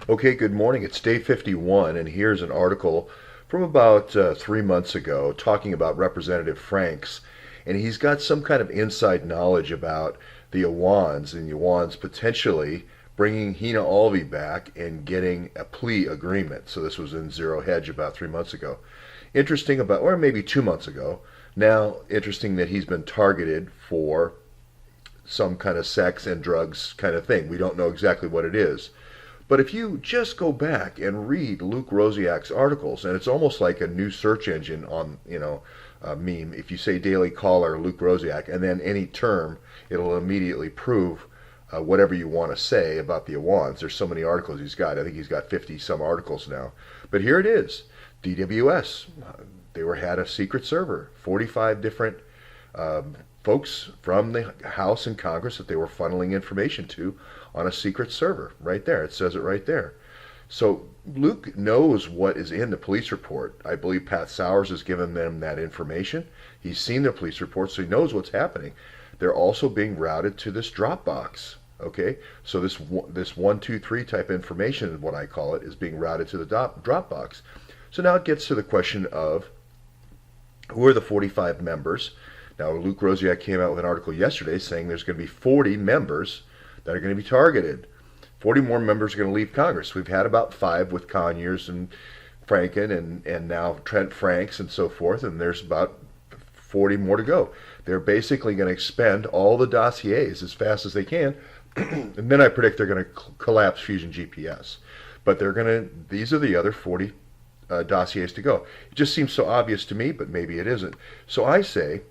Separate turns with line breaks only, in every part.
Okay, good morning. It's day 51, and here's an article from about 3 months ago talking about Representative Franks. And he's got some kind of inside knowledge about the Iwans and Iwans potentially bringing Hina Alvi back and getting a plea agreement. So this was in Zero Hedge about 3 months ago. Interesting about, or maybe 2 months ago. Now, interesting that he's been targeted for some kind of sex and drugs kind of thing. We don't know exactly what it is. But if you just go back and read Luke Rosiak's articles, and it's almost like a new search engine on, a meme. If you say Daily Caller, Luke Rosiak, and then any term, it'll immediately prove whatever you want to say about the Iwans. There's so many articles he's got. I think he's got 50 some articles now. But here it is. DWS. Had a secret server, 45 different folks from the House and Congress that they were funneling information to on a secret server. Right there. It says it right there. So Luke knows what is in the police report. I believe Pat Sowers has given them that information. He's seen the police report, so he knows what's happening. They're also being routed to this Dropbox. Okay, so this 123 type information, what I call it, is being routed to the Dropbox. So now it gets to the question of who are the 45 members. Now, Luke Rosiak came out with an article yesterday saying there's going to be 40 members that are going to be targeted. 40 more members are going to leave Congress. We've had about 5 with Conyers and Franken and now Trent Franks and so forth, and there's about 40 more to go. They're basically going to expend all the dossiers as fast as they can, and then I predict they're going to collapse Fusion GPS. But these are the other 40 dossiers to go. It just seems so obvious to me, but maybe it isn't. So I say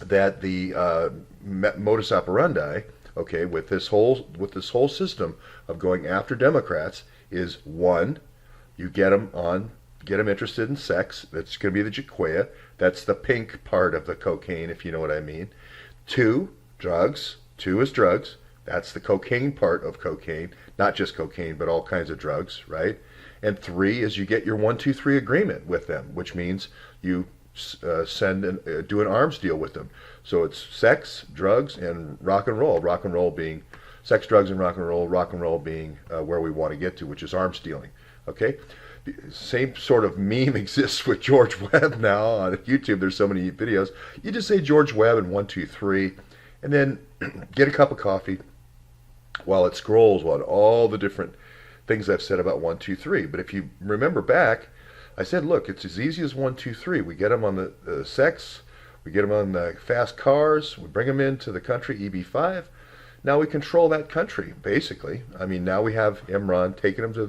that the modus operandi, okay, with this whole system of going after Democrats is one, you get them interested in sex. That's going to be the Jaquea. That's the pink part of the cocaine, if you know what I mean. 2, drugs. 2 is drugs. That's the cocaine part of cocaine, not just cocaine, but all kinds of drugs, right? And 3 is you get your 1-2-3 agreement with them, which means you do an arms deal with them. So it's sex, drugs, and rock and roll. Rock and roll being sex, drugs, and rock and roll being where we want to get to, which is arms dealing. Okay? Same sort of meme exists with George Webb now on YouTube. There's so many videos. You just say George Webb and 1-2-3, and then get a cup of coffee while it scrolls on all the different things I've said about 1-2-3. But if you remember back, I said, look, it's as easy as 1-2-3. We get them on the sex, we get them on the fast cars, we bring them into the country, EB5. Now we control that country, basically. I mean, now we have Imran taking them to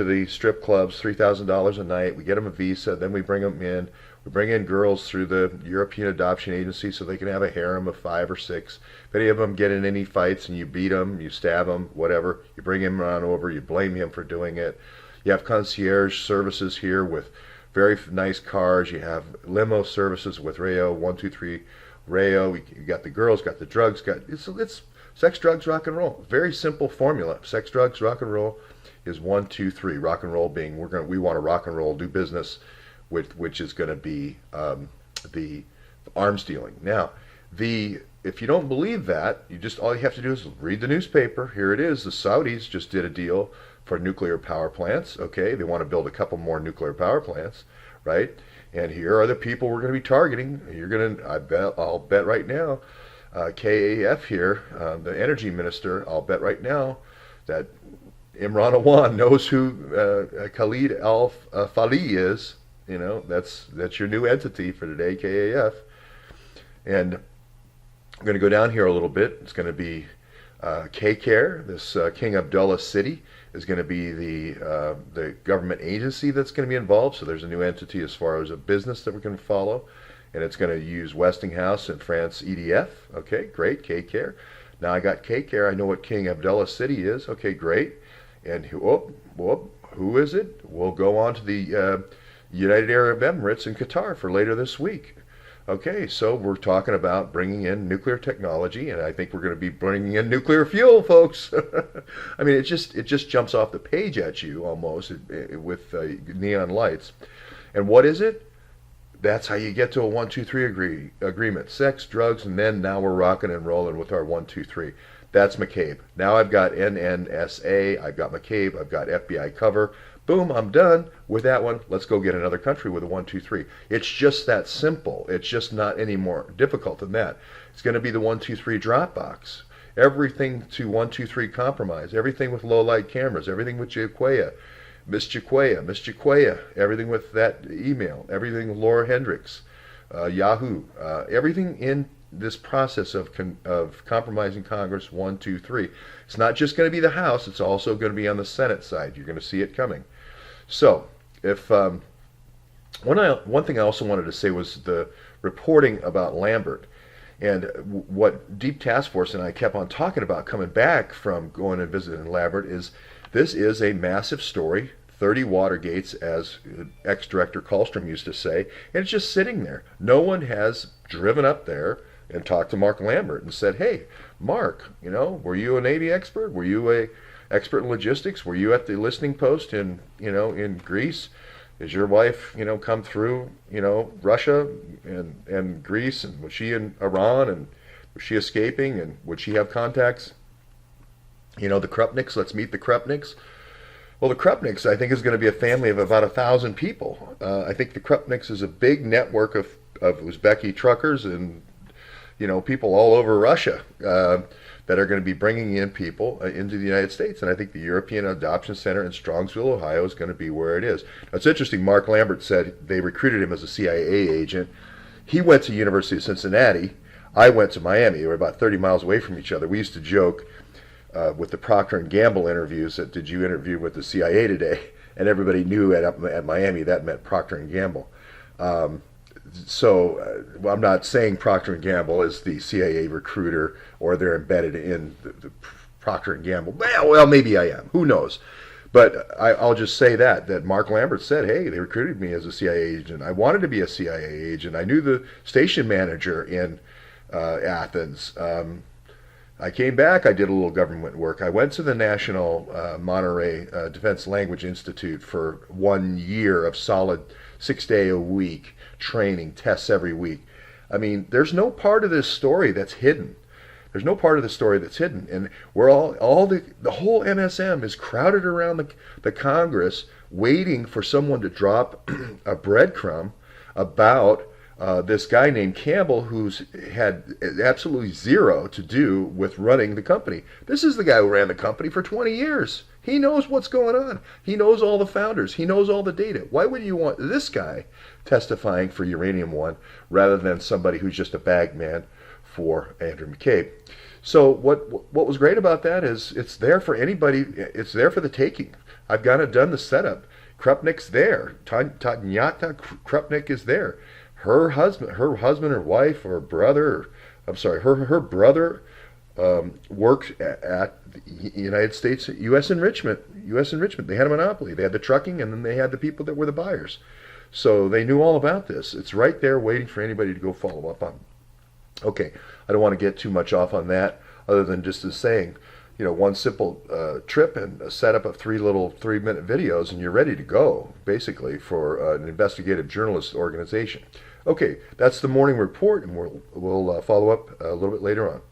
the strip clubs, $3,000 a night. We get them a visa, then we bring them in. We bring in girls through the European Adoption Agency so they can have a harem of 5 or 6. If any of them get in any fights and you beat them, you stab them, whatever, you bring Imran over, you blame him for doing it. You have concierge services here with very nice cars. You have limo services with Rayo, 1-2-3 Rayo. You got the girls, got the drugs, it's sex, drugs, rock and roll. Very simple formula. Sex, drugs, rock and roll is 1-2-3. Rock and roll being we want to rock and roll, do business, which is going to be the arms dealing. Now, if you don't believe that, all you have to do is read the newspaper. Here it is. The Saudis just did a deal for nuclear power plants. Okay, they want to build a couple more nuclear power plants, right? And here are the people we're going to be targeting. I'll bet right now, KAF here, the energy minister, I'll bet right now that Imran Awan knows who Khalid Al-Fali is. You know, that's your new entity for today, KAF. And I'm going to go down here a little bit. It's going to be KCARE, this King Abdullah City, is going to be the government agency that's going to be involved. So there's a new entity as far as a business that we're going to follow, and it's going to use Westinghouse and France EDF. Okay, great, KCARE. Now I got KCARE. I know what King Abdullah City is. Okay, great. And who is it? We'll go on to the United Arab Emirates in Qatar for later this week. Okay, so we're talking about bringing in nuclear technology, and I think we're going to be bringing in nuclear fuel, folks. I mean, it just jumps off the page at you almost with neon lights. And what is it? That's how you get to a 1-2-3 agreement. Sex, drugs, and then now we're rocking and rolling with our 1-2-3. That's McCabe. Now I've got NNSA, I've got McCabe, I've got FBI cover. Boom, I'm done with that one. Let's go get another country with a 1, 2, 3. It's just that simple. It's just not any more difficult than that. It's going to be the 1, 2, 3 Dropbox. Everything to 1, 2, 3 compromise. Everything with low light cameras. Everything with Jaquaya. Miss Jaquaya. Everything with that email. Everything with Laura Hendricks. Yahoo. Everything in this process of compromising Congress, 1, 2, 3. It's not just going to be the House, it's also going to be on the Senate side. You're going to see it coming. So, if one thing I also wanted to say was the reporting about Lambert. And what Deep Task Force and I kept on talking about coming back from going and visiting Lambert is this is a massive story, 30 Watergates, as ex-director Kallstrom used to say, and it's just sitting there. No one has driven up there and talked to Mark Lambert and said, hey, Mark, were you a Navy expert? Were you a expert in logistics? Were you at the listening post in Greece? Is your wife, come through, Russia and Greece? And was she in Iran? And was she escaping? And would she have contacts? The Krupniks, let's meet the Krupniks. Well, the Krupniks, I think, is going to be a family of about 1,000 people. I think the Krupniks is a big network of Uzbeki truckers and people all over Russia that are going to be bringing in people into the United States. And I think the European Adoption Center in Strongsville, Ohio is going to be where it is. Now, it's interesting, Mark Lambert said they recruited him as a CIA agent. He went to University of Cincinnati. I went to Miami. We were about 30 miles away from each other. We used to joke with the Procter & Gamble interviews that, did you interview with the CIA today? And everybody knew at Miami that meant Procter & Gamble. So I'm not saying Procter & Gamble is the CIA recruiter or they're embedded in the Procter & Gamble. Well, maybe I am. Who knows? But I'll just say that Mark Lambert said, hey, they recruited me as a CIA agent. I wanted to be a CIA agent. I knew the station manager in Athens. I came back. I did a little government work. I went to the National Monterey Defense Language Institute for 1 year of solid 6-day-a-week training, tests every week. I mean, there's no part of this story that's hidden. There's no part of the story that's hidden. And we're the whole MSM is crowded around the Congress waiting for someone to drop a breadcrumb about this guy named Campbell, who's had absolutely zero to do with running the company. This is the guy who ran the company for 20 years. He knows what's going on. He knows all the founders. He knows all the data. Why would you want this guy testifying for Uranium One rather than somebody who's just a bag man for Andrew McCabe? So what was great about that is it's there for anybody. It's there for the taking. I've kind of done the setup. Krupnik's there. Tanyata Krupnik is there. Her husband, or wife, or brother, her brother worked at the United States, U.S. Enrichment. They had a monopoly. They had the trucking, and then they had the people that were the buyers. So they knew all about this. It's right there waiting for anybody to go follow up on. Okay, I don't want to get too much off on that, other than just as saying, one simple trip and a setup of 3 little 3-minute videos, and you're ready to go, basically, for an investigative journalist organization. Okay, that's the morning report, and we'll follow up a little bit later on.